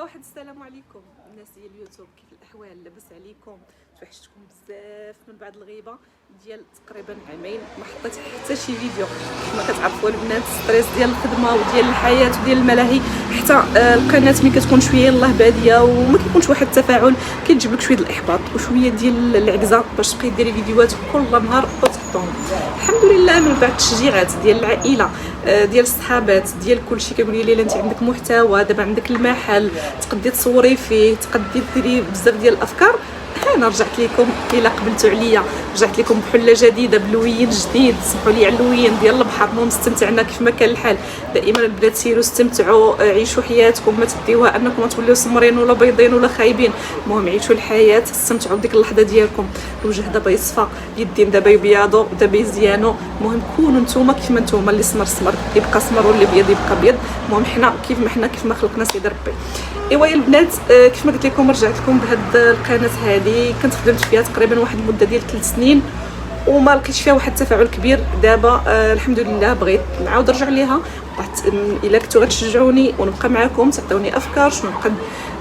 واحد السلام عليكم الناس ديال اليوتيوب، كيف الاحوال؟ لاباس عليكم؟ توحشتكم بزاف من بعد الغيبه ديال تقريبا عامين ما حطيت حتى شي فيديو. كما كتعرفوا البنات ستريس ديال الخدمه وديال الحياه وديال الملاهي، حتى القناه ملي كتكون شويه يلاه باديه وما كيكونش واحد التفاعل كيجيب لك شويه الاحباط وشويه ديال العكزه باش تبقاي ديري فيديوهات كل نهار وتحطهم. الحمد لله من بعد التشجيعات ديال العائله ديال الصحابات ديال كلشي كيقولوا لي انت عندك محتوى، دابا عندك المحل تقدي تصوري فيه، تقدي ديري بزاف ديال الافكار. انا رجعت لكم الى قبلتوا عليا، رجعت لكم بحله جديده بلوين جديد. سمحوا لي على اللوين ديال البحر، المهم استمتعنا كيف ما كان الحال. دائما البنات سيروا استمتعوا، عيشوا حياتكم، ما تديوها انكم توليو سمرين ولا بيضين ولا خايبين. المهم عيشوا الحياه، استمتعوا بديك اللحظه ديالكم. الوجه دابا يصفى، اليدين دابا يبيضوا دابا يزيانوا. المهم كونوا نتوما كيف ما نتوما، اللي سمر سمر يبقى سمر واللي بيض يبقى بيض. المهم حنا كيف ما خلقنا سيدي ربي. ايوا يا البنات، كيف ما قلت لكم رجعت لكم بهاد القناه هذه. كنت خدمت فيها تقريبا واحد المده ديال 3 سنين وما لقيتش فيها واحد التفاعل كبير. دابا الحمد لله بغيت نعاود نرجع ليها. الا كنتو غتشجعوني ونبقى معكم تعطوني افكار شنو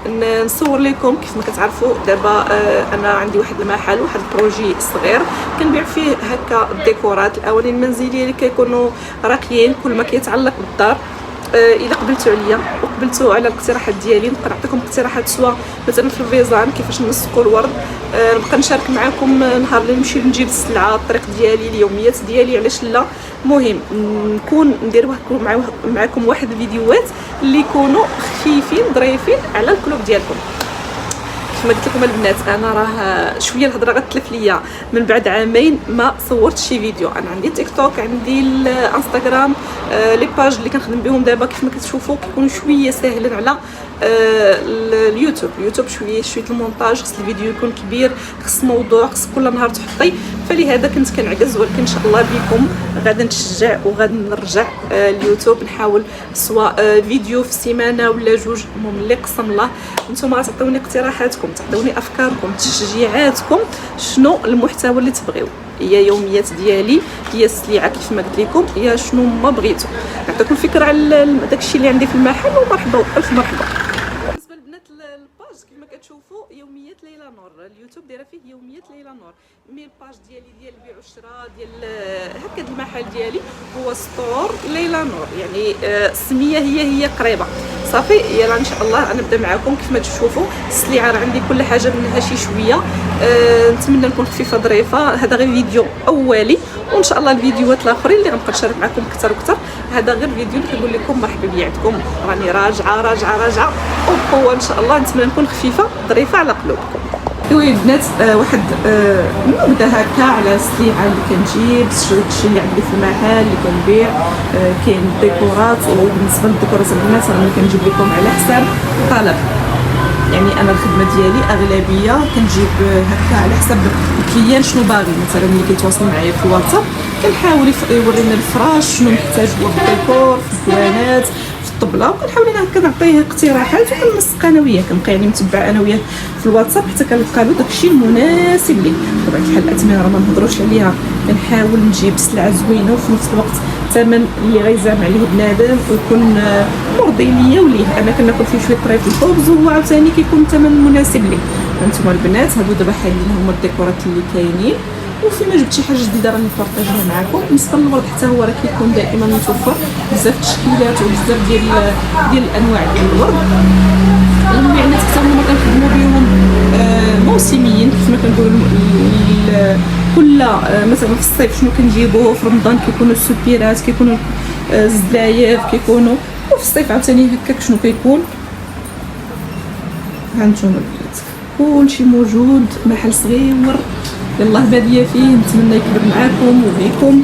نبقى نصور لكم. كيف ما كتعرفوا دابا انا عندي واحد المحل، واحد البروجي صغير كنبيع فيه هكا الديكورات، الاواني المنزليه اللي كيكونوا راقيين، كل ما كيتعلق بالدار. الا قبلتوا عليا وقبلتوا على الاقتراحات ديالي نبقى نعطيكم اقتراحات، سواء مثلا في الفيزان كيفاش نسقوا الورد. نبقى نشارك معكم نهار اللي نمشي نجيب السلعه، الطريق ديالي، اليوميات ديالي، علاش لا. المهم نكون ندير معكم واحد الفيديوهات اللي يكونوا خفيفين ظريفين على القلوب ديالكم. كما قلت لكم البنات، انا راه شويه الهضره غتلف ليا من بعد عامين ما صورتش شي فيديو. انا عندي تيك توك، عندي الانستغرام، لي باج اللي كنخدم بهم دابا كيف ما كتشوفوا كيكونوا شويه ساهلين على اليوتيوب. شويه المونتاج، خص الفيديو يكون كبير، خص موضوع، خص كل نهار تحطي. فلهذا كنت كنعجز، ولكن ان شاء الله بكم غادي نتشجع وغادي نرجع اليوتيوب. نحاول سواء فيديو في السيمانه ولا جوج. المهم اللي قسم الله نتوما غتعطيوني اقتراحاتكم، تعطيوني افكاركم، تشجيعاتكم، شنو المحتوى اللي تبغيو. هي يوميات ديالي، هي السلعه كيف ما قلت لكم، هي شنو ما بغيتو. نعطيكم فكره على داكشي اللي عندي في المحل، ومرحبا والف مرحبا. بالنسبه للبنات الباج كيف ما كتشوفوا يوميات ليلى نور، اليوتيوب دايره فيه يوميات ليلى نور. مي الباج ديالي ديال البيع والشراء ديال هكا المحل ديالي هو ستور ليلى نور، يعني السميه هي قريبه. صافي يلا ان شاء الله نبدا معكم. كيف ما تشوفوا السلعه راه عندي كل حاجه منها شي شويه. نتمنى نكون خفيفه ظريفه. هذا غير فيديو اولي، وان شاء الله الفيديوهات الاخرين اللي غنبقى نشارك معكم اكثر واكثر. هذا غير فيديو كنقول لكم مرحبا بيعتكم، راني راجعه وبقوه ان شاء الله. نتمنى نكون خفيفه ظريفه على قلوبكم. ايوا البنات، واحد نبدا هكا على السلعه اللي كنجيب، الشيء اللي عندي في المحل اللي كنبيع. كاين الديكورات، وبالنسبه للديكورات البنات راني كنجيب لكم على حساب الطلب. يعني انا الخدمه ديالي اغلبيه كنجيب هكا على حسب الكليان شنو باغي. مثلا ملي كيتواصل معايا في الواتساب كنحاول يورينا الفراش شنو محتاج هو في الديكور، في الدوانات، في الطبله، وكنحاول انا هكا نعطيه اقتراحات وكننسق انا وياه. كنبقى يعني متبعه انا وياه في الواتساب حتى كنلقى له داكشي المناسب ليه. بطبيعه الحال الاثمنه راه ما نهضروش عليها، كنحاول نجيب سلعه زوينه وفي نفس الوقت الثمن اللي غيزعم عليه بنادم ويكون مرضي ليا وليه. انا كناكل فيه شويه طريف الخبز وهو عاوتاني كيكون الثمن مناسب ليه. هانتوما البنات هادو دابا حاليا هما الديكورات اللي كاينين. وفيما جبت شي حاجه جديده راني نبارطاجيها معكم. بالنسبه للورد حتى هو راه كيكون دائما متوفر، بزاف التشكيلات وبزاف ديال الانواع ديال الورد. المبيعات حتى هما كنخدموا بهم موسميين كيف ما كنقولوا. كل مثلا في الصيف شنو كنجيبوه، في رمضان كيكونوا السبيرات، كيكونوا الزلايف، كيكونوا. وفي الصيف عاوتاني هكاك شنو كيكون. هانتوما البنات كلشي موجود، محل صغير يلاه باديه فيه. نتمنى يكبر معاكم وبيكم.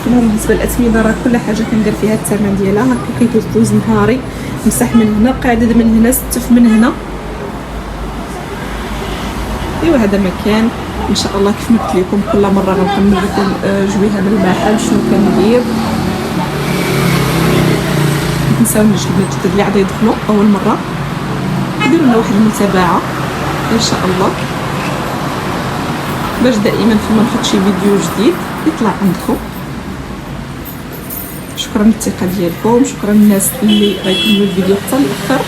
المهم بالنسبه للاثمنه راه كل حاجه كندير فيها الثمن ديالها. هكا كيدوز نهاري، مسح من هنا، قاعده من هنا، ستف من هنا. ايوا هذا مكان ان شاء الله كيف ما قلت لكم كل مره غنكمل لكم جويها من المحل شنو كندير. ما تنساونيش البنات الجدد اللي عاد يدخلوا اول مره ديروا لنا واحد المتابعه ان شاء الله، باش دائما فيما نحط شي فيديو جديد يطلع عندكم. شكرا للثقه ديالكم، شكرا للناس اللي غيكملوا الفيديو حتى الاخر.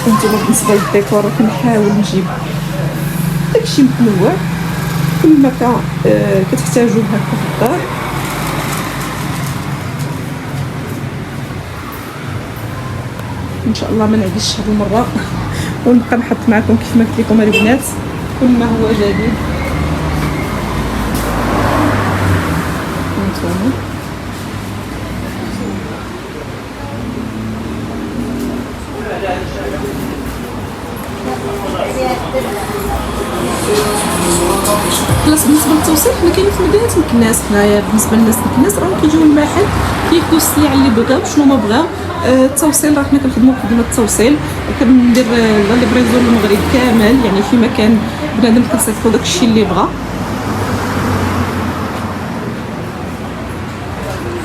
وانتما بالنسبه للديكور كنحاول نجيب داكشي متنوع كل ما كتحتاجوه هكا في الدار. ان شاء الله ما نعديش هذه المره ونبقى نحط معكم كيف ما قلت لكم البنات كل ما هو جديد. هانتوما خلاص. بالنسبه للتوصيل حنا كاينين في مدينه مكناس، حنايا بالنسبه للناس مكناس راهم كيجيو للمحل كياخذوا السلعه اللي بغاو شنو ما بغاو. التوصيل راه حنا كنخدموا خدمه التوصيل وكندير لا ليبريزون للمغرب كامل، يعني في مكان بنادم كنصيفطو داكشي اللي بغا.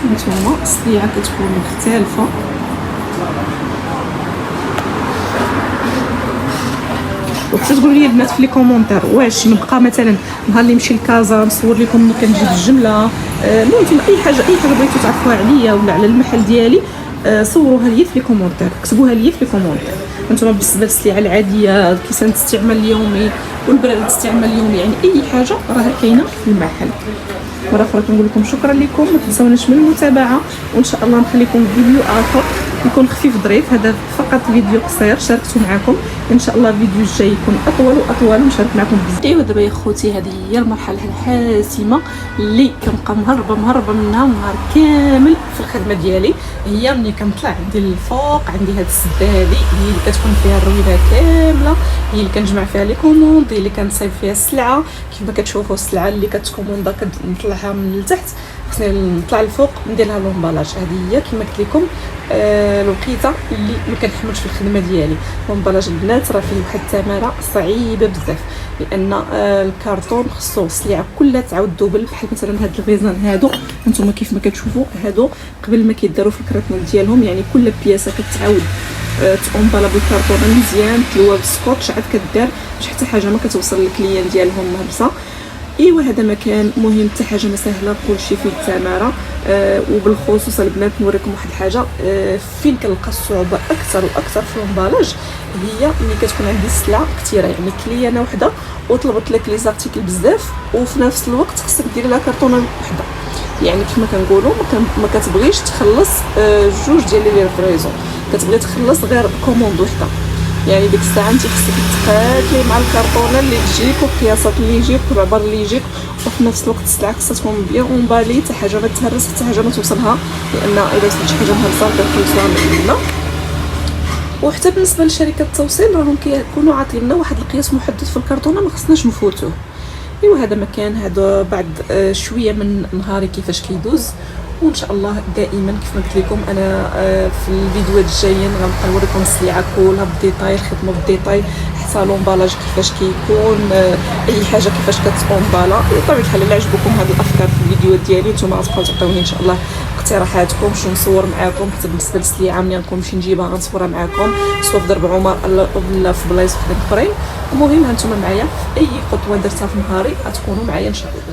هانتوما السلعه كتكون مختلفه. وتقولوا لي البنات في لي كومونتير واش نبقى مثلا نهار اللي نمشي لكازا نصور لكم كنجيب الجمله، المهم اي حاجه بغيتو تعرفوها عليا ولا على المحل ديالي صوروها لي في لي كومونتير، كتبوها لي في لي كومونتير. انتما بالنسبه للسلعه العاديه كيسان الاستعمال اليومي والبراد الاستعمال اليومي، يعني اي حاجه راها كاينه في المحل. مره اخرى كنقول لكم شكرا لكم، ما تنساوناش من المتابعه، وان شاء الله نخليكم فيديو اخر يكون خفيف ظريف. هذا فقط فيديو قصير شاركته معكم، ان شاء الله الفيديو الجاي يكون اطول واطول ونشارك معكم بزاف. ايوا دابا يا خوتي هذه هي المرحله الحاسمه اللي كنبقى مهربه منها نهار كامل في الخدمه ديالي، هي ملي كنطلع عندي للفوق. عندي هذه السده هذه هي اللي كتكون فيها الروينه كامله، هي اللي كنجمع فيها لي كوموند، هي اللي كنصايب فيها السلعه. كيف ما كتشوفوا السلعه اللي كتكوموندا كنطلعها من التحت، خصني نطلع الفوق ندير لها لومبالاج. هذه هي كما قلت لكم الوقيته اللي ما كنحملش في الخدمه ديالي. لومبالاج البنات راه فيه واحد الثمره صعيبه بزاف، لان الكارطون خصو السلعه كلها تعاود دوبل. بحال مثلا هاد الفيزان هادو انتم كيف ما كتشوفوا هادو قبل ما كيداروا في الكراتون ديالهم، يعني كل بياسه كتعاود تأومبالا بالكارطون مزيان، تلوى بالسكوتش عاد كدار باش حتى حاجه ما كتوصل للكليان ديالهم مهبسه. ايوا هذا مكان مهم، حتى حاجه ما سهله، كلشي فيه الثمره. وبالخصوص البنات نوريكم واحد الحاجه فين كنلقى الصعوبه اكثر واكثر في الامبالاج، هي ملي كتكون عندي السلعه كثيره، يعني كليانه وحده وطلبت لك لي زارتيكل بزاف وفي نفس الوقت خصك دير لها كرتونه وحده. يعني كما كنقولوا ما كتبغيش تخلص جوج ديال لي ريفريزون، كتبغي تخلص غير كوموند وحده. يعني ديك الساعه انت خصك تقاتلي مع الكرتونه اللي تجيك والقياسات اللي يجيك والعبر اللي يجيك، وفي نفس الوقت السلعه خصها تكون بيان اونبالي، حتى حاجه ما تهرس حتى حاجه ما توصلها، لان اذا وصلت شي حاجه مهرسه كنخلصوها من هنا. وحتى بالنسبه لشركه التوصيل راهم كيكونوا عاطيننا واحد القياس محدد في الكرتونه ما خصناش نفوتوه. ايوا هذا مكان هذا بعد شويه من نهاري كيفاش كيدوز، وان شاء الله دائما كيف ما قلت لكم انا في الفيديوهات الجايين غنبقى نوريكم السلعه كلها بالديتاي، الخدمه بالديتاي، حتى لومبالاج كيفاش كيكون، اي حاجه كيفاش كتومبالا. بطبيعه الحال الا عجبكم هذه الافكار في الفيديوهات ديالي نتوما غتبقاو تعطيوني ان شاء الله اقتراحاتكم شنو نصور معاكم. حتى بالنسبه للسلعه ملي نمشي نجيبها غنصورها معاكم سواء في درب عمر ولا في بلايص اخرين. المهم هانتوما معايا في اي خطوه درتها في نهاري غتكونوا معايا ان شاء الله.